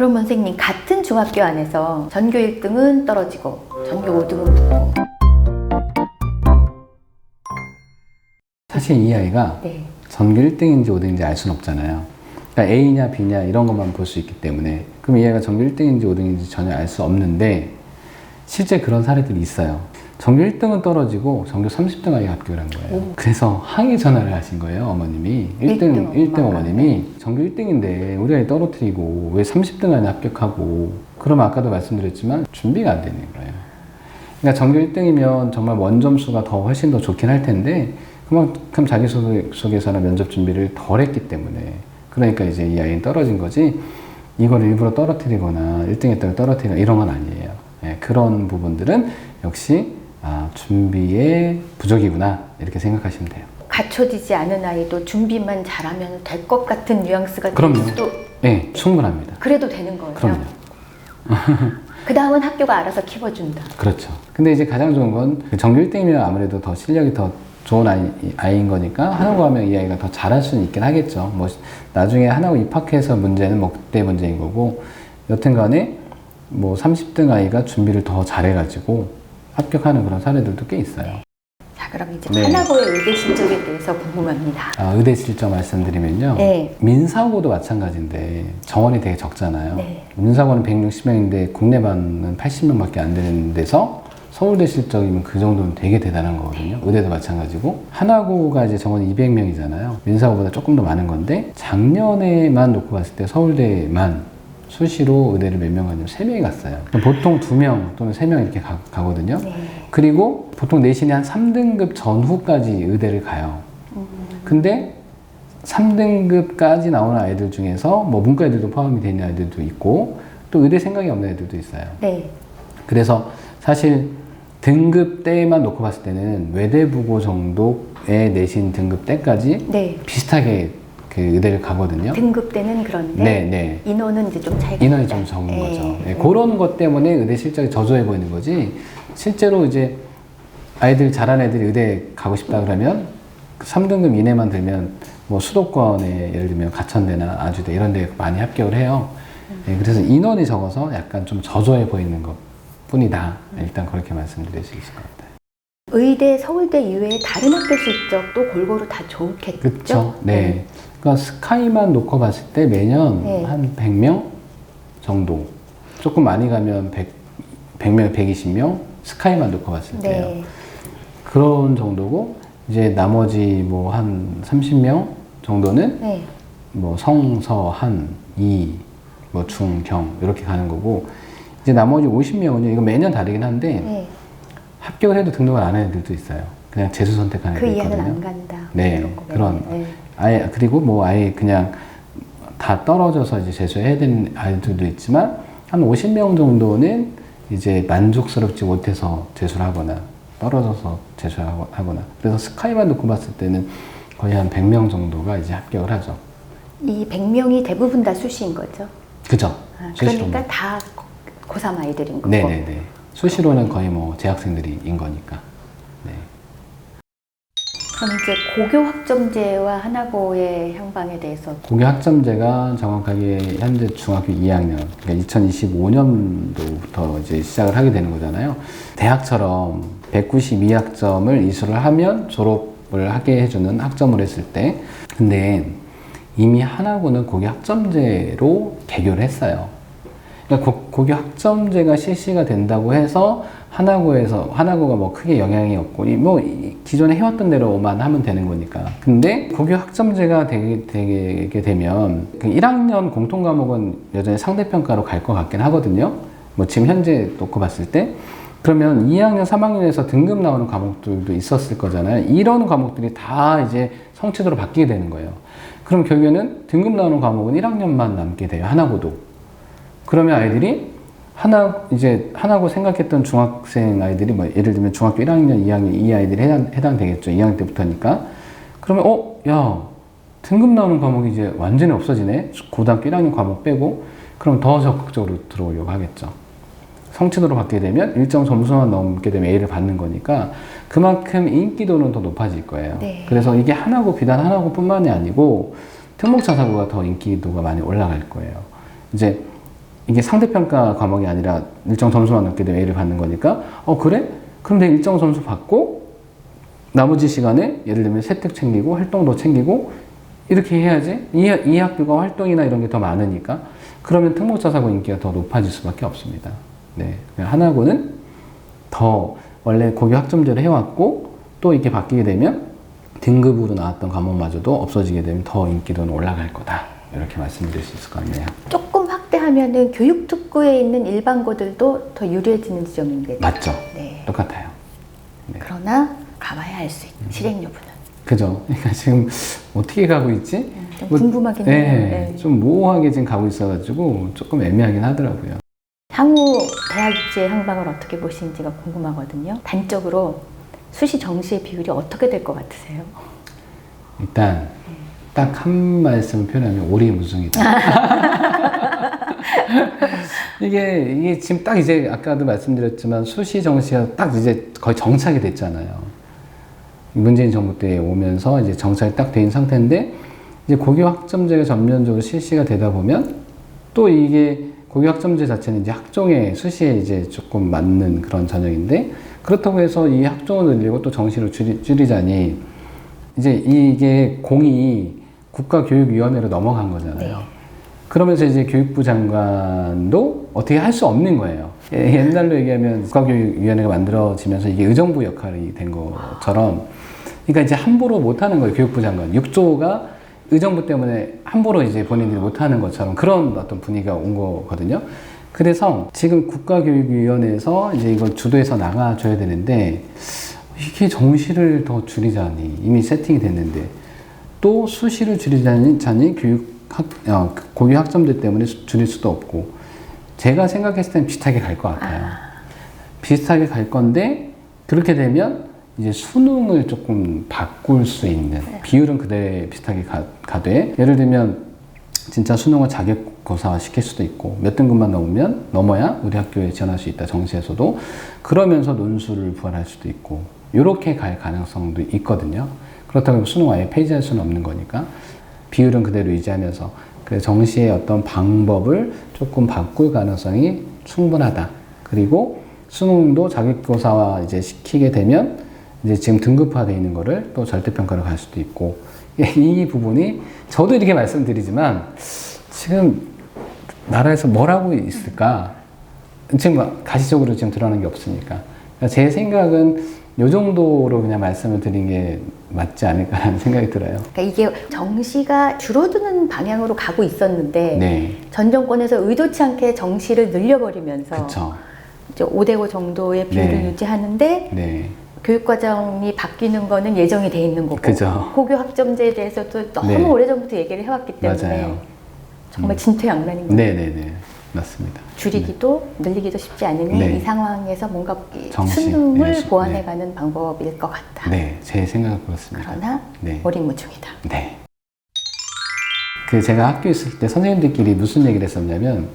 그러면 선생님, 같은 중학교 안에서 전교 1등은 떨어지고 전교 5등은 붙고. 사실 이 아이가 네. 전교 1등인지 5등인지 알 수는 없잖아요. 그러니까 A냐 B냐 이런 것만 볼 수 있기 때문에, 그럼 이 아이가 전교 1등인지 5등인지 전혀 알 수 없는데, 실제 그런 사례들이 있어요. 전교 1등은 떨어지고 전교 30등 아이가 합격을 한 거예요. 그래서 항의 전화를 하신 거예요, 어머님이. 1등 어머님이 전교 1등인데 우리 아이 떨어뜨리고 왜 30등 안에 합격하고, 그러면 아까도 말씀드렸지만 준비가 안 되는 거예요. 그러니까 전교 1등이면 정말 원점수가 더 훨씬 더 좋긴 할 텐데, 그만큼 자기소개서나 면접 준비를 덜 했기 때문에, 그러니까 이제 이 아이는 떨어진 거지, 이걸 일부러 떨어뜨리거나 1등 했다고 떨어뜨리거나 이런 건 아니에요. 예, 그런 부분들은 역시 준비의 부족이구나, 이렇게 생각하시면 돼요. 갖춰지지 않은 아이도 준비만 잘하면 될 것 같은 뉘앙스가 그럼요. 들 수도. 네, 충분합니다. 그래도 되는 거예요. 그럼요. 그 다음은 학교가 알아서 키워준다. 그렇죠. 근데 이제 가장 좋은 건 전교 1등이면 아무래도 더 실력이 더 좋은 아이인 거니까 하나고 하면 이 아이가 더 잘할 수는 있긴 하겠죠. 뭐 나중에 하나고 입학해서 문제는 뭐 그때 문제인 거고, 여튼 간에 뭐 30등 아이가 준비를 더 잘해가지고 합격하는 그런 사례들도 꽤 있어요. 자, 그럼 이제 네. 하나고의 의대 실적에 대해서 궁금합니다. 의대 실적 말씀드리면요. 네. 민사고도 마찬가지인데 정원이 되게 적잖아요. 네. 민사고는 160명인데 국내반은 80명밖에 안 되는 데서 서울대 실적이면 그 정도는 되게 대단한 거거든요. 의대도 마찬가지고, 하나고가 이제 정원이 200명이잖아요. 민사고보다 조금 더 많은 건데, 작년에만 놓고 봤을 때 서울대만 수시로 의대를 몇 명 가냐면 3명이 갔어요. 보통 2명 또는 3명 이렇게 가거든요. 네. 그리고 보통 내신이 한 3등급 전후까지 의대를 가요. 근데 3등급까지 나오는 아이들 중에서 뭐 문과 애들도 포함이 되는 아이들도 있고, 또 의대 생각이 없는 애들도 있어요. 네. 그래서 사실 등급대만 놓고 봤을 때는 외대부고 정도의 내신 등급대까지 네. 비슷하게 그 의대를 가거든요. 등급대는 그런데 네. 인원은 이제 좀 차이가 인원이 있다. 좀 적은 네. 거죠. 네, 그런 것 때문에 의대 실적이 저조해 보이는 거지, 실제로 이제 아이들 잘하는 애들이 의대 가고 싶다 그러면 3등급 이내만 들면 뭐 수도권에 예를 들면 가천대나 아주대 이런 데 많이 합격을 해요. 네, 그래서 인원이 적어서 약간 좀 저조해 보이는 것 뿐이다. 일단 그렇게 말씀드릴 수 있을 것 같아요. 의대, 서울대 이외에 다른 학교 실적도 골고루 다 좋겠죠? 그렇죠. 네. 그러니까 스카이만 놓고 봤을 때 매년 네. 한 100명 정도, 조금 많이 가면 100명, 120명, 스카이만 놓고 봤을 때요. 네. 그런 정도고, 이제 나머지 뭐 한 30명 정도는 네. 뭐 성, 서, 한, 이, 뭐 중, 경 이렇게 가는 거고, 이제 나머지 50명은요, 이거 매년 다르긴 한데 네. 합격을 해도 등록을 안 하는 애들도 있어요. 그냥 재수 선택하는 그 애들 이하는 있거든요. 안 간다. 네, 이런 거겠네. 그런. 네. 아예, 그리고 뭐 아예 그냥 다 떨어져서 이제 재수해야 되는 아이들도 있지만, 한 50명 정도는 이제 만족스럽지 못해서 재수를 하거나 떨어져서 재수를 하거나, 그래서 스카이만 놓고 봤을 때는 거의 한 100명 정도가 이제 합격을 하죠. 이 100명이 대부분 다 수시인 거죠? 그죠? 그러니까 다 고3 아이들인 거고. 네네네. 수시로는 거의 뭐 재학생들인 거니까. 네. 그럼 이제 고교 학점제와 하나고의 향방에 대해서. 고교 학점제가 정확하게 현재 중학교 2학년, 그러니까 2025년도부터 이제 시작을 하게 되는 거잖아요. 대학처럼 192학점을 이수를 하면 졸업을 하게 해주는 학점을 했을 때, 근데 이미 하나고는 고교 학점제로 개교를 했어요. 그러니까 고교 학점제가 실시가 된다고 해서 하나고가 뭐 크게 영향이 없고, 뭐 기존에 해왔던 대로만 하면 되는 거니까. 근데 고교 학점제가 되게 되면 그 1학년 공통 과목은 여전히 상대평가로 갈 것 같긴 하거든요. 뭐 지금 현재 놓고 봤을 때. 그러면 2학년, 3학년에서 등급 나오는 과목들도 있었을 거잖아요. 이런 과목들이 다 이제 성취도로 바뀌게 되는 거예요. 그럼 결국에는 등급 나오는 과목은 1학년만 남게 돼요. 하나고도. 그러면 아이들이 하나고 생각했던 중학생 아이들이 뭐 예를 들면 중학교 1학년, 2학년 이 아이들이 해당되겠죠. 2학년 때부터니까. 그러면 야, 등급 나오는 과목이 이제 완전히 없어지네. 고등학교 1학년 과목 빼고. 그럼 더 적극적으로 들어오려고 하겠죠. 성취도로 받게 되면 일정 점수만 넘게 되면 A를 받는 거니까 그만큼 인기도는 더 높아질 거예요. 네. 그래서 이게 비단 하나고뿐만이 아니고 특목자사고가 더 인기도가 많이 올라갈 거예요. 이제 이게 상대평가 과목이 아니라 일정 점수만 넘게 되면 A를 받는 거니까 그래? 그럼 내가 일정 점수 받고 나머지 시간에 예를 들면 세특 챙기고 활동도 챙기고 이렇게 해야지 이 학교가 활동이나 이런 게 더 많으니까 그러면 특목자사고 인기가 더 높아질 수밖에 없습니다. 네, 하나고는 더 원래 고교 학점제를 해왔고 또 이렇게 바뀌게 되면 등급으로 나왔던 과목마저도 없어지게 되면 더 인기도는 올라갈 거다. 이렇게 말씀드릴 수 있을 것 같네요. 조금 확대하면은 교육특구에 있는 일반고들도 더 유리해지는 지점인데. 맞죠? 네. 똑같아요. 네. 그러나 가봐야 알 수 있는 실행 여부는. 그죠? 그러니까 지금 어떻게 가고 있지? 좀 궁금하긴 해요. 네. 좀 모호하게 지금 가고 있어가지고 조금 애매하긴 하더라고요. 향후 대학 입시의 향방을 어떻게 보시는지가 궁금하거든요. 단적으로 수시 정시의 비율이 어떻게 될 것 같으세요? 일단 딱 한 말씀 표현하면 오리무중이다. 이게 지금 딱 이제 아까도 말씀드렸지만 수시 정시가 딱 이제 거의 정착이 됐잖아요. 문재인 정부 때 오면서 이제 정착이 딱 된 상태인데 이제 고교 학점제가 전면적으로 실시가 되다 보면 또 이게 고교 학점제 자체는 이제 학종의 수시에 이제 조금 맞는 그런 전형인데 그렇다고 해서 이 학종을 늘리고 또 정시로 줄이자니 이제 이게 공이 국가교육위원회로 넘어간 거잖아요. 네. 그러면서 이제 교육부 장관도 어떻게 할 수 없는 거예요. 옛날로 얘기하면 국가교육위원회가 만들어지면서 이게 의정부 역할이 된 것처럼 그러니까 이제 함부로 못하는 거예요. 교육부 장관. 6조가 의정부 때문에 함부로 이제 본인들이 못하는 것처럼 그런 어떤 분위기가 온 거거든요. 그래서 지금 국가교육위원회에서 이제 이걸 주도해서 나가줘야 되는데 이게 정시를 더 줄이자니 이미 세팅이 됐는데 또 수시를 줄이자니 고교 학점제 때문에 줄일 수도 없고 제가 생각했을 때는 비슷하게 갈 것 같아요. 비슷하게 갈 건데 그렇게 되면 이제 수능을 조금 바꿀 수 있는 비율은 그대로 비슷하게 가되 예를 들면 진짜 수능을 자격고사 시킬 수도 있고 몇 등급만 넘어야 우리 학교에 지원할 수 있다 정시에서도 그러면서 논술을 부활할 수도 있고 이렇게 갈 가능성도 있거든요. 그렇다고 수능 아예 폐지할 수는 없는 거니까 비율은 그대로 유지하면서 그래서 정시의 어떤 방법을 조금 바꿀 가능성이 충분하다. 그리고 수능도 자격고사화 이제 시키게 되면 이제 지금 등급화되어 있는 거를 또 절대평가로 갈 수도 있고 이 부분이 저도 이렇게 말씀드리지만 지금 나라에서 뭘 하고 있을까? 지금 가시적으로 지금 드러나는 게 없으니까 제 생각은 이 정도로 그냥 말씀을 드린 게 맞지 않을까라는 생각이 들어요. 그러니까 이게 정시가 줄어드는 방향으로 가고 있었는데 네. 전 정권에서 의도치 않게 정시를 늘려버리면서 그쵸. 이제 5대5 정도의 비율을 네. 유지하는데 네. 교육과정이 바뀌는 거는 예정이 돼 있는 거고 그죠. 고교 학점제에 대해서도 너무 네. 오래전부터 얘기를 해왔기 때문에 맞아요. 정말 진퇴양난인 거예요. 네네네. 맞습니다. 줄이기도 늘리기도 쉽지 않으니 네. 이 상황에서 뭔가 이 정시, 수능을 네. 보완해가는 방법일 것 같다. 네, 제 생각은 그렇습니다. 그러나 네. 오리무중이다. 네. 제가 학교 있을 때 선생님들끼리 무슨 얘기를 했었냐면,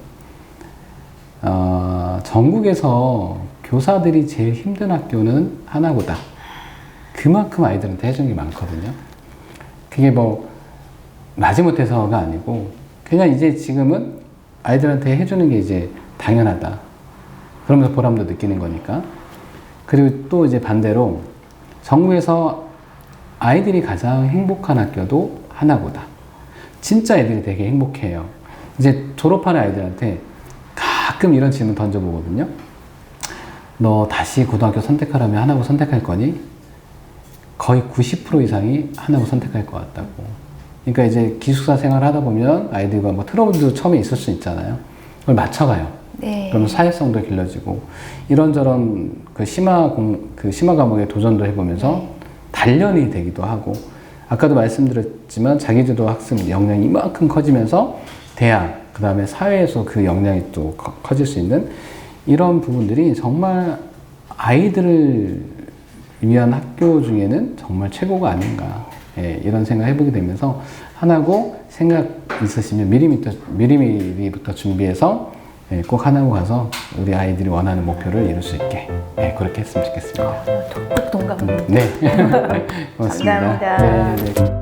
전국에서 교사들이 제일 힘든 학교는 하나고다. 그만큼 아이들한테 해주는 게 많거든요. 그게 뭐, 마지못해서가 아니고, 그냥 이제 지금은 아이들한테 해주는 게 이제 당연하다. 그러면서 보람도 느끼는 거니까. 그리고 또 이제 반대로 전국에서 아이들이 가장 행복한 학교도 하나고다. 진짜 애들이 되게 행복해요. 이제 졸업하는 아이들한테 가끔 이런 질문 던져보거든요. 너 다시 고등학교 선택하라면 하나고 선택할 거니? 거의 90% 이상이 하나고 선택할 것 같다고. 그러니까 이제 기숙사 생활을 하다 보면 아이들과 뭐 트러블도 처음에 있을 수 있잖아요. 그걸 맞춰가요. 네. 그러면 사회성도 길러지고 이런저런 그 심화 과목에 도전도 해보면서 단련이 되기도 하고 아까도 말씀드렸지만 자기주도 학습 역량이 이만큼 커지면서 대학 그 다음에 사회에서 그 역량이 또 커질 수 있는 이런 부분들이 정말 아이들을 위한 학교 중에는 정말 최고가 아닌가. 예, 이런 생각 해보게 되면서 하나고 생각 있으시면 미리부터 준비해서 예, 꼭 하나고 가서 우리 아이들이 원하는 목표를 이룰 수 있게 예, 그렇게 했으면 좋겠습니다. 꼭 동감합니다. 네. 고맙습니다. 감사합니다. 네, 네.